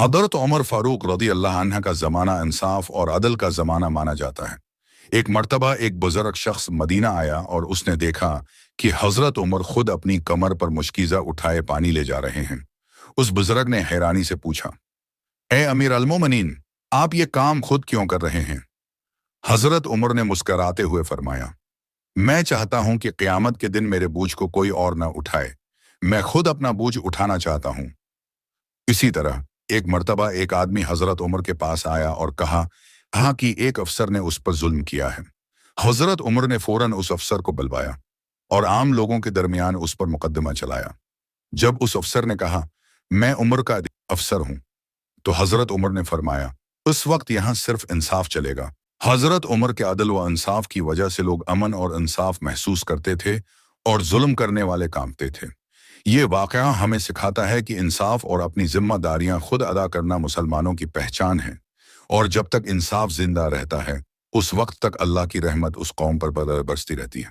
حضرت عمر فاروق رضی اللہ عنہ کا زمانہ انصاف اور عدل کا زمانہ مانا جاتا ہے۔ ایک مرتبہ ایک بزرگ شخص مدینہ آیا اور اس نے دیکھا کہ حضرت عمر خود اپنی کمر پر مشکیزہ اٹھائے پانی لے جا رہے ہیں۔ اس بزرگ نے حیرانی سے پوچھا، اے امیر المومنین، آپ یہ کام خود کیوں کر رہے ہیں؟ حضرت عمر نے مسکراتے ہوئے فرمایا، میں چاہتا ہوں کہ قیامت کے دن میرے بوجھ کو کوئی اور نہ اٹھائے، میں خود اپنا بوجھ اٹھانا چاہتا ہوں۔ اسی طرح ایک مرتبہ ایک آدمی حضرت عمر کے پاس آیا اور کہا کہ ایک افسر نے اس پر ظلم کیا ہے۔ حضرت عمر نے فوراً اس افسر کو بلوایا اور عام لوگوں کے درمیان اس پر مقدمہ چلایا۔ جب اس افسر نے کہا، میں عمر کا افسر ہوں، تو حضرت عمر نے فرمایا، اس وقت یہاں صرف انصاف چلے گا۔ حضرت عمر کے عدل و انصاف کی وجہ سے لوگ امن اور انصاف محسوس کرتے تھے اور ظلم کرنے والے کانپتے تھے۔ یہ واقعہ ہمیں سکھاتا ہے کہ انصاف اور اپنی ذمہ داریاں خود ادا کرنا مسلمانوں کی پہچان ہے، اور جب تک انصاف زندہ رہتا ہے اس وقت تک اللہ کی رحمت اس قوم پر برستی رہتی ہے۔